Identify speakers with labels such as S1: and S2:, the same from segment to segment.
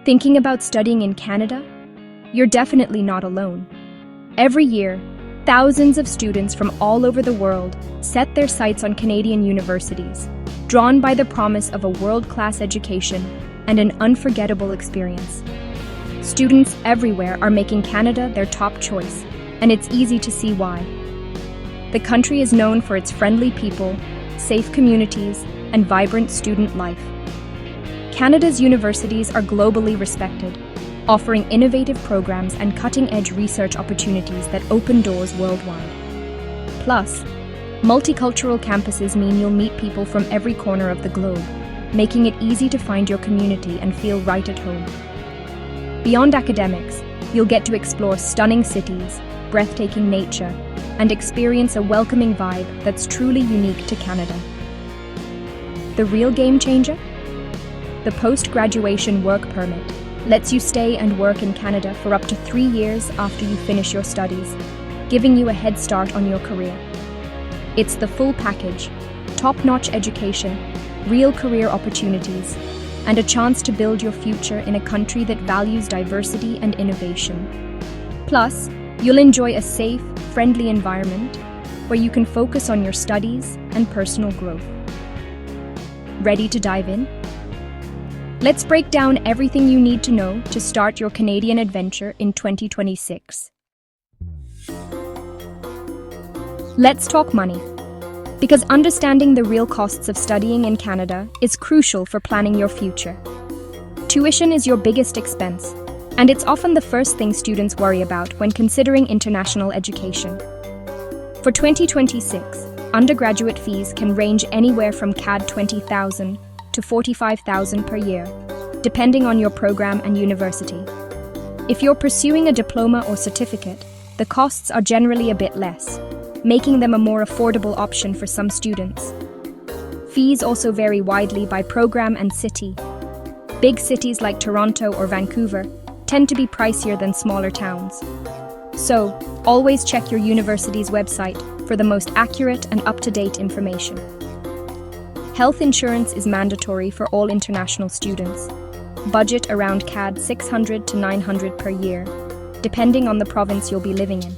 S1: Thinking about studying in Canada? You're definitely not alone. Every year, thousands of students from all over the world set their sights on Canadian universities, drawn by the promise of a world-class education and an unforgettable experience. Students everywhere are making Canada their top choice, and it's easy to see why. The country is known for its friendly people, safe communities, and vibrant student life. Canada's universities are globally respected, offering innovative programs and cutting-edge research opportunities that open doors worldwide. Plus, multicultural campuses mean you'll meet people from every corner of the globe, making it easy to find your community and feel right at home. Beyond academics, you'll get to explore stunning cities, breathtaking nature, and experience a welcoming vibe that's truly unique to Canada. The real game changer? The post-graduation work permit lets you stay and work in Canada for up to 3 years after you finish your studies, giving you a head start on your career. It's the full package: top-notch education, real career opportunities, and a chance to build your future in a country that values diversity and innovation. Plus, you'll enjoy a safe, friendly environment where you can focus on your studies and personal growth. Ready to dive in? Let's break down everything you need to know to start your Canadian adventure in 2026. Let's talk money, because understanding the real costs of studying in Canada is crucial for planning your future. Tuition is your biggest expense, and it's often the first thing students worry about when considering international education. For 2026, undergraduate fees can range anywhere from CAD $20,000 to $45,000 per year, depending on your program and university. If you're pursuing a diploma or certificate, the costs are generally a bit less, making them a more affordable option for some students. Fees also vary widely by program and city. Big cities like Toronto or Vancouver tend to be pricier than smaller towns. So, always check your university's website for the most accurate and up-to-date information. Health insurance is mandatory for all international students. Budget around CAD $600 to $900 per year, depending on the province you'll be living in.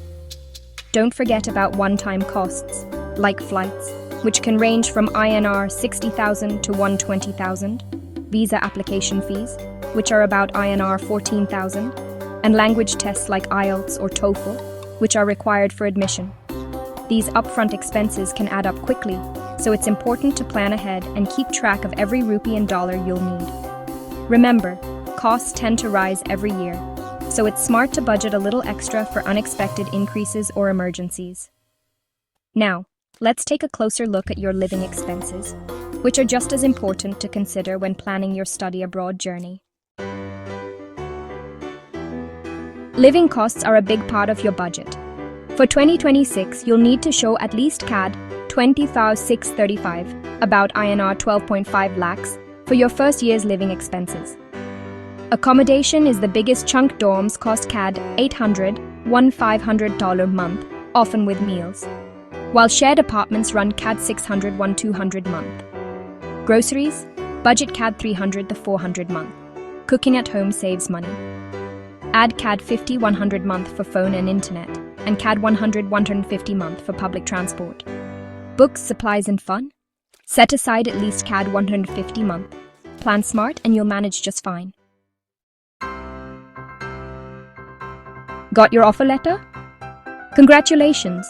S1: Don't forget about one-time costs, like flights, which can range from INR 60,000 to 120,000, visa application fees, which are about INR 14,000, and language tests like IELTS or TOEFL, which are required for admission. These upfront expenses can add up quickly, so it's important to plan ahead and keep track of every rupee and dollar you'll need. Remember, costs tend to rise every year, so it's smart to budget a little extra for unexpected increases or emergencies. Now, let's take a closer look at your living expenses, which are just as important to consider when planning your study abroad journey. Living costs are a big part of your budget. For 2026, you'll need to show at least CAD $20,635, about INR 12.5 lakhs, for your first year's living expenses. Accommodation is the biggest chunk. Dorms cost CAD $800 to $1,500 a month, often with meals, while shared apartments run CAD $600 to $200 a month. Groceries, budget CAD $300 to $400 a month. Cooking at home saves money. Add CAD $50 to $100 a month for phone and internet, and CAD $100 to $150 a month for public transport. Books, supplies, and fun? Set aside at least CAD $150 a month. Plan smart and you'll manage just fine. Got your offer letter? Congratulations!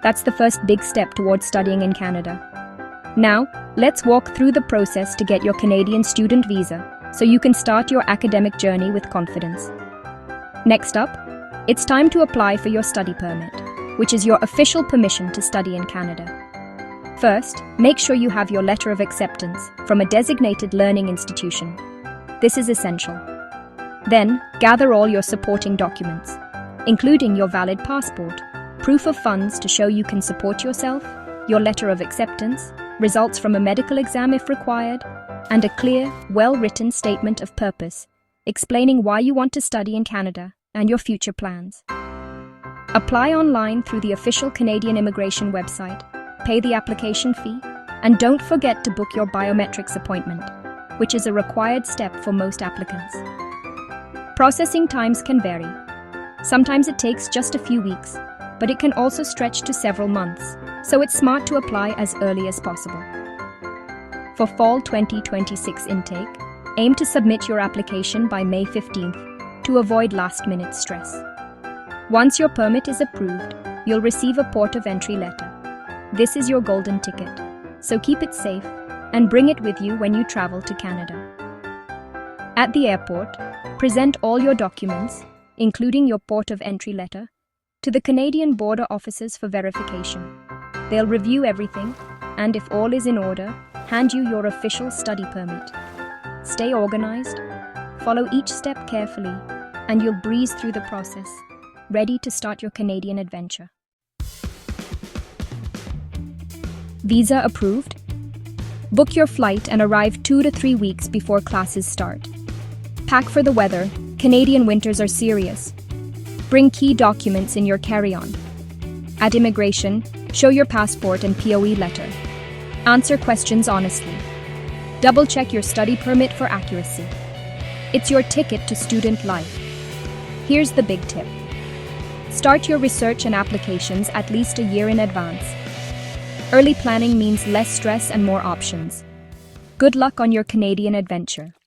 S1: That's the first big step towards studying in Canada. Now, let's walk through the process to get your Canadian student visa so you can start your academic journey with confidence. Next up, it's time to apply for your study permit, which is your official permission to study in Canada. First, make sure you have your letter of acceptance from a designated learning institution. This is essential. Then, gather all your supporting documents, including your valid passport, proof of funds to show you can support yourself, your letter of acceptance, results from a medical exam if required, and a clear, well-written statement of purpose, explaining why you want to study in Canada and your future plans. Apply online through the official Canadian immigration website, pay the application fee, and don't forget to book your biometrics appointment, which is a required step for most applicants. Processing times can vary. Sometimes it takes just a few weeks, but it can also stretch to several months, so it's smart to apply as early as possible. For Fall 2026 intake, aim to submit your application by May 15th to avoid last-minute stress. Once your permit is approved, you'll receive a port of entry letter. This is your golden ticket, so keep it safe and bring it with you when you travel to Canada. At the airport, present all your documents, including your port of entry letter, to the Canadian border officers for verification. They'll review everything, and if all is in order, hand you your official study permit. Stay organized, follow each step carefully, and you'll breeze through the process, ready to start your Canadian adventure. Visa approved? Book your flight and arrive 2 to 3 weeks before classes start. Pack for the weather. Canadian winters are serious. Bring key documents in your carry-on. At immigration, show your passport and POE letter. Answer questions honestly. Double-check your study permit for accuracy. It's your ticket to student life. Here's the big tip. Start your research and applications at least a year in advance. Early planning means less stress and more options. Good luck on your Canadian adventure.